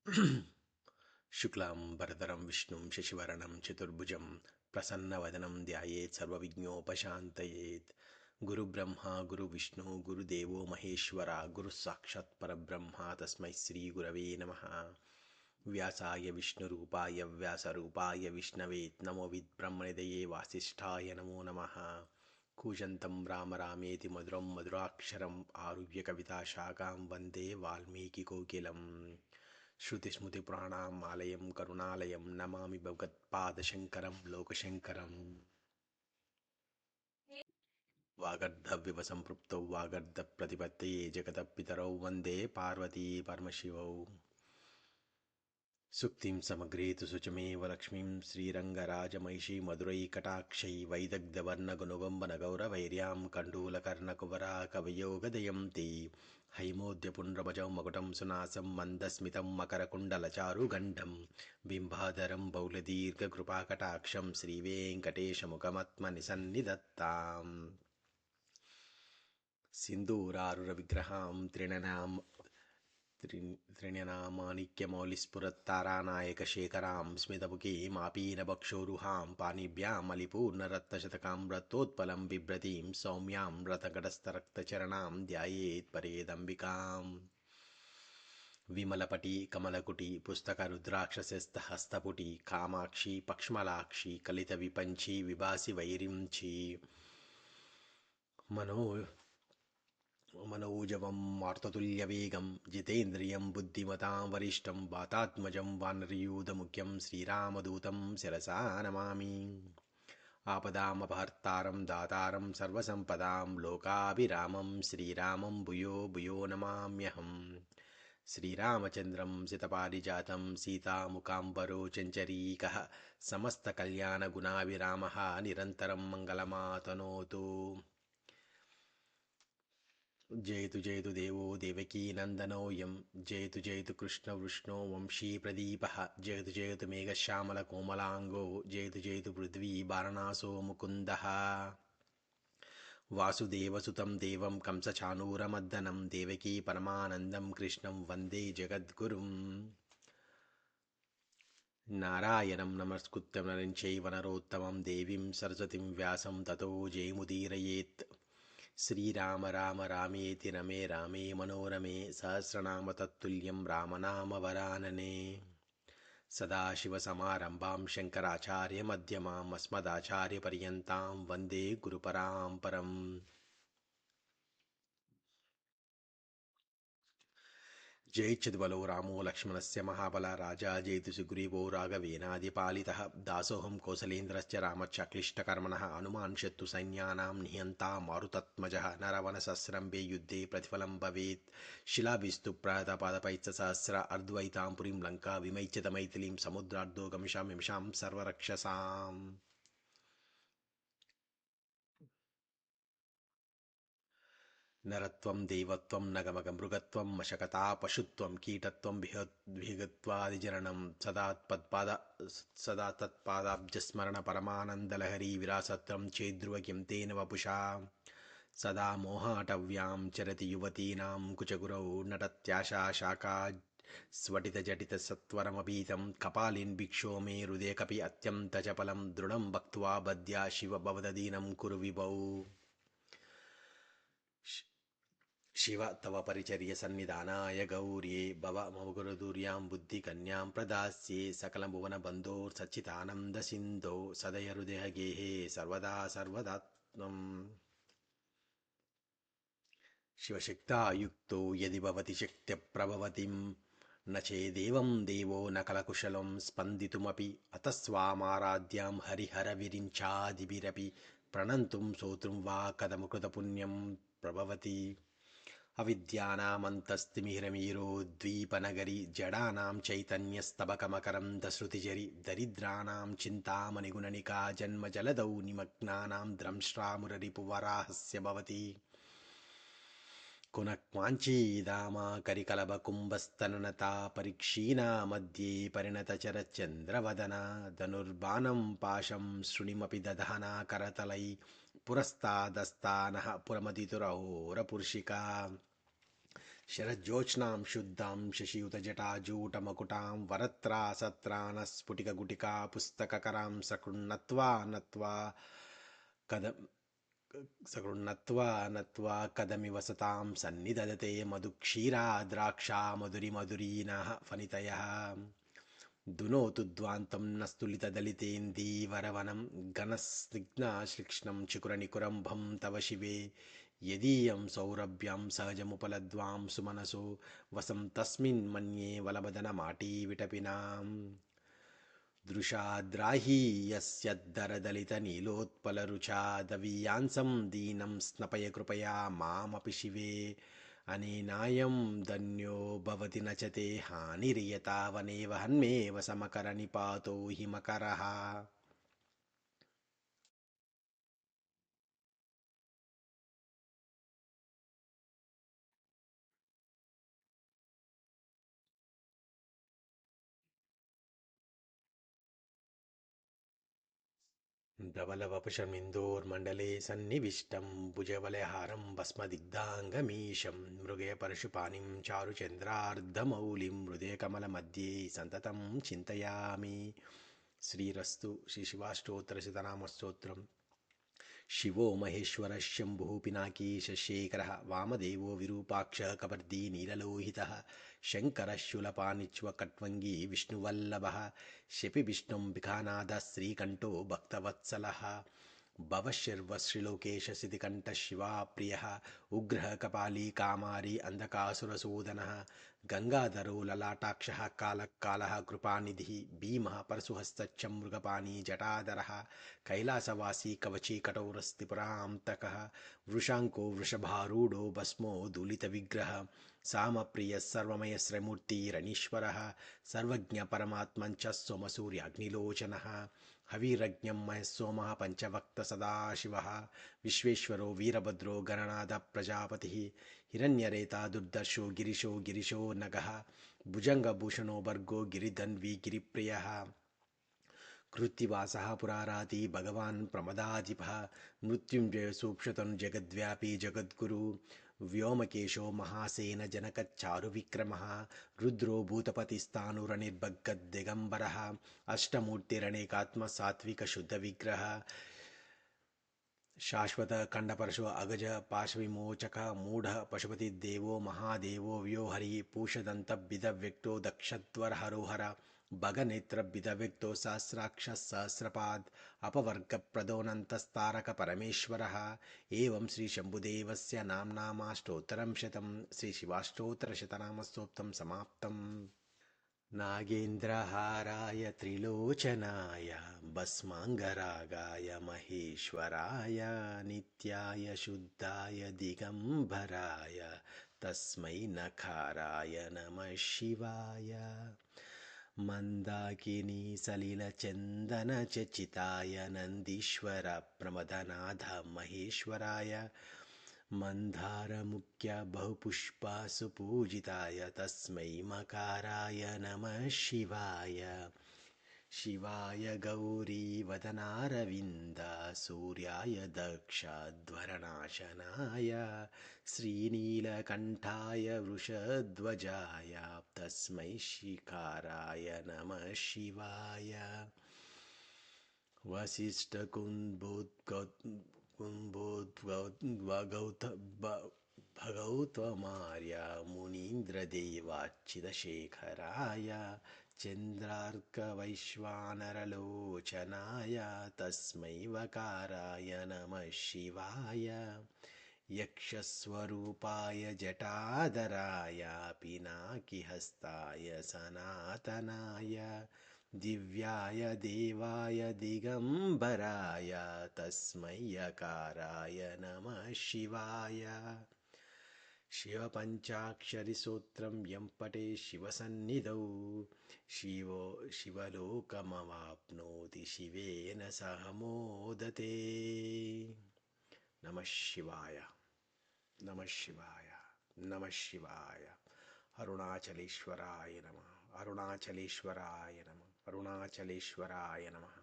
शुक्लाम्बरधरं विष्णुं शशिवर्णं चतुर्भुजं प्रसन्नवदनं ध्यायेत् सर्वविघ्नोपशान्तयेत्। गुरुब्रह्मा गुरुविष्णु गुरुदेवो महेश्वरा गुरुस्साक्षात् परब्रह्म तस्मै श्रीगुरवे नमः। व्यासाय विष्णुरूपाय व्यासरूपाय विष्णवे नमो विद्ब्रह्मनिधये वासिष्ठाय नमो नमः। कूजन्तं राम रामेति मधुरं मधुराक्षरम् आरुह्य कविताशाखां वन्दे वाल्मीकिकोकिलम्। श्रुतिस्मृतिपुराणानाम् आलयं करुणालयं नमामि भगवत्पादशङ्करं लोकशङ्करम्। वागर्धव्यव सम्पृक्तौ वागर्धप्रतिपत्तये जगतः वन्दे पार्वती परमशिवौ। सुक्तिं समग्रेतु शुचमेव लक्ष्मीं श्रीरङ्गराजमहिषी मधुरैकटाक्षै वैदग्ध्यवर्णगुणगम्बनगौरवैर्यां कण्डूलकर्णकुवरा कवयो गदयन्ति। हैमोद्यपुण्ड्रभजौ मकुटं सुनासं मन्दस्मितं मकरकुण्डलचारुगण्डं बिम्बाधरं बौलदीर्घकृपाकटाक्षं श्रीवेङ्कटेशमुखमात्मनिसन्निधत्ताम्। सिन्दूरारुरविग्रहां त्रिण्यनामाणिक्यमौलिस्फुरत्तारानायकशेखरां स्मितमुखीमापीनबक्षोरुहां पाणिभ्याम् अलिपूर्णरत्नशतकां रत्तोत्पलं बिभ्रतीं सौम्यां रत्नकटस्थरक्तचरणां ध्यायेत् परेदम्बिकाम्। विमलपटी कमलकुटी पुस्तकरुद्राक्षस्यस्तहस्तपुटी कामाक्षी पक्ष्मलाक्षी कलितविपञ्ची विभासि वैरिञ्ची मनोजवं मार्ततुल्यवेगं जितेन्द्रियं बुद्धिमतां वरिष्ठं वातात्मजं वानरयूथमुख्यं श्रीरामदूतं शिरसा नमामि। आपदामपहर्तारं दातारं सर्वसम्पदां लोकाभिरामं श्रीरामं भूयो भूयो नमाम्यहम्। श्रीरामचन्द्रं सितपारिजातं सीतामुकाम्बरो चञ्चरीकः समस्तकल्याणगुणाभिरामः निरन्तरं मङ्गलमातनोतु। जयतु जयतु देवो देवकीनन्दनोऽयं जयतु जयतु कृष्णवृष्णो वंशीप्रदीपः जयतु जयतु मेघश्यामलकोमलाङ्गो जयतु जयतु पृथ्वी वारणासो मुकुन्दः। वासुदेवसुतं देवं कंसचाणूरमर्दनं देवकी परमानन्दं कृष्णं वन्दे जगद्गुरुम्। नारायणं नमस्कृत्य नरं चैव नरोत्तमं देवीं सरस्वतीं व्यासं ततो जयमुदीरयेत्। श्रीराम राम रामेति रमे रामे मनोरमे सहस्रनाम तत्तुल्यं रामनामवरानने। सदाशिवसमारम्भां शङ्कराचार्यमध्यमाम् अस्मदाचार्यपर्यन्तां वन्दे गुरुपराम्परम्। जयेच्छद्बलो रामो लक्ष्मणस्य महाबल राजा जयतु सुग्रीवो राघवेनादिपालितः दासोऽहं कौसलेन्द्रस्य रामच्चाक्लिष्टकर्मणः हनुमान् शत्रुसैन्यानां निहन्ता मारुतत्मजः न रावणसहस्रम्भे युद्धे प्रतिफलं भवेत् शिलाभिस्तु प्रातपादपैश्च अर्ध्वैतां पुरीं लङ्का विमैच्यत मैथिलीं समुद्रार्धो गमिषां सर्वरक्षसाम्। नरत्वं देवत्वं नगमगमृगत्वं मशकता पशुत्वं कीटत्वं विहत्वादिजरणं सदा तत्पादाब्जस्मरण परमानन्दलहरी विरासत्रं चेद्रुवकिं तेन वपुषा सदा मोहाटव्यां चरति युवतीनां कुचगुरौ नटत्याशा शाखा स्वटितजटितसत्वरमपीतं कपालिन् भिक्षो मे हृदयकपि अत्यन्तचपलं दृढं भक्त्वा बद्ध्या शिव भवदधीनं कुरु विभौ। शिव तव परिचर्य सन्निधानाय गौर्ये भव मम गुरुदुर्यां बुद्धिकन्यां प्रदास्ये सकलभुवनबन्धोर्सच्चिदानन्दसिन्धो सदय हृदय गेहे सर्वदा सर्वदात्मम्। शिवशक्ता युक्तो यदि भवति शक्त्यप्रभवतिं न चेदेवं देवो न कलकुशलं स्पन्दितुमपि अतः स्वामाराध्यां हरिहरविरिञ्चादिभिरपि प्रणन्तुं स्तोतुं वा कथमुकृतपुण्यं प्रभवति। अविद्यानामन्तस्तिमिरमिरोद्वीपनगरी जडानां चैतन्यस्तबकमकरन्दश्रुतिझरि दरिद्राणां चिन्तामणिगुणनिका जन्मजलदौ निमग्नानां द्रंष्ट्रामुररिपुवराहस्य भवति। कुनक्वाञ्चीदामाकरिकलभकुम्भस्तननता परीक्षीणा मध्ये परिणतचरचन्द्रवदना धनुर्बाणं पाशं शृणिमपि दधाना करतलै पुरस्तादस्तानः पुरमदितुरहोरपुर्षिका शरज्योत्स्नां शुद्धां शशियुतजटाजूटमकुटां वरत्रासत्राणस्फुटिकगुटिका पुस्तककरां सकृन्नत्वा नत्वा कद सकृन्नत्वा नत्वा कदमिव सतां सन्निदधते मधुक्षीरा द्राक्षा मधुरिमधुरीनः फणितयः दुनोतु ध्वान्तं न स्तुलितदलितेन्दीवरवनं घनस्निग्धश्लिक्ष्णं चिकुरनिकुरम्भं तव शिवे यदीयं सौरभ्यां सहजमुपलद्वां सुमनसो वसं तस्मिन् मन्ये वलबदनमाटीविटपिनाम् दृशाद्राही यस्यद्धरदलितनीलोत्पलरुचा दवीयांसं दीनं स्नपय कृपया मामपि शिवे अनेनायं धन्यो भवति न च ते हानिर्यतावनेव हन्मेव समकरनिपातो हिमकरः धवलवपुषमिन्दोर्मण्डले सन्निविष्टं भुजवलयहारं भस्मदिग्धाङ्गमीशं मृगयपरशुपाणिं चारुचन्द्रार्धमौलिं हृदयकमलमध्ये सन्ततं चिन्तयामि श्रीरस्तु श्रीशिवाष्टोत्तरशतनामस्तोत्रम् शिवो महेश्वरः शम्भुः पिनाकी शशेखरः वामदेवो विरूपाक्षः कपर्दी नीललोहितः शङ्करः शूलपाणिच्वकट्वङ्गी विष्णुवल्लभः शपि विष्णुम्बिकानाथः श्रीकण्ठो भक्तवत्सलः भवशर्वश्रीलोकेश सिद्धिकण्ठः शिवाप्रियः उग्रः कपाली कामारी अन्धकासुरसूदनः गङ्गाधरो ललाटाक्षः कालः कालः कृपानिधिः भीमः परशुहस्तच्च मृगपाणी जटाधरः कैलासवासी कवची कठोरस्त्रिपुरान्तकः वृषाङ्को वृषभारूढो भस्मो दूलितविग्रह सामप्रियः सर्वमयश्रमूर्तिरणीश्वरः सर्वज्ञपरमात्मञ्च सोमसूर्याग्निलोचनः हविरज्ञं मयः सोमः पञ्चवक्त्र सदाशिवः विश्वेश्वरो वीरभद्रो गणनाथः प्रजापतिः हिरण्यरेता दुर्दर्शो गिरिशो नगः भुजङ्गभूषणो भर्गो गिरिधन्वी गिरिप्रियः कृत्तिवासः पुराराति भगवान् प्रमदाधिपः मृत्युञ्जय सूक्षतनु जगद्व्यापी जगद्गुरु व्योमकेशो महासेन जनकच्चारुविक्रमः रुद्रो भूतपतिस्ताणुरनिर्भग्गद्दिगम्बरः अष्टमूर्तिरनेकात्मसात्विकशुद्धविग्रह शाश्वत खंडपरशो अगज पाशविमोचक मूढ़ पशुपतिदेवो महादेवो व्यो हरि पूषदंत बिदव्यक्तो दक्षध्वर हरोहर भगनेत्र बिदव्यक्तो सहस्राक्ष सहस्रपाद अपवर्ग प्रदोनन्तस्तारक परमेश्वरः एवं श्री शंभुदेवस्य नाम्नामाष्टोत्तरं शतं श्री शिवाष्टोत्तरशतनामस्तोत्रं समाप्तम् नागेन्द्रहाराय त्रिलोचनाय भस्माङ्गरागाय महेश्वराय नित्याय शुद्धाय दिगम्बराय तस्मै नकाराय नमः शिवाय मन्दाकिनी सलिलचन्दनचर्चिताय नन्दीश्वर प्रमदनाथ महेश्वराय मन्दारमुख्य बहुपुष्पासुपूजिताय तस्मै मकाराय नमः शिवाय शिवाय गौरीवदनारविन्द सूर्याय दक्षध्वरनाशनाय श्रीनीलकण्ठाय वृषध्वजाय तस्मै शिकाराय नमः शिवाय भगौतमार्य मुनीन्द्रदेवाच्युतशेखराय चन्द्रार्कवैश्वानरलोचनाय तस्मै वकाराय नमः शिवाय यक्षस्वरूपाय जटाधराय पिनाकिहस्ताय सनातनाय दिव्याय देवाय दिगम्बराय तस्मै यकाराय नमः शिवाय शिवपञ्चाक्षरिसूत्रं यं पठे शिवसन्निधौ शिवलोकमवाप्नोति शिवेन सह मोदते नमः शिवाय नमः शिवाय नमः शिवाय अरुणाचलेश्वराय नमः अरुणाचलेश्वराय नमः अरुणाचलेश्वराय नमः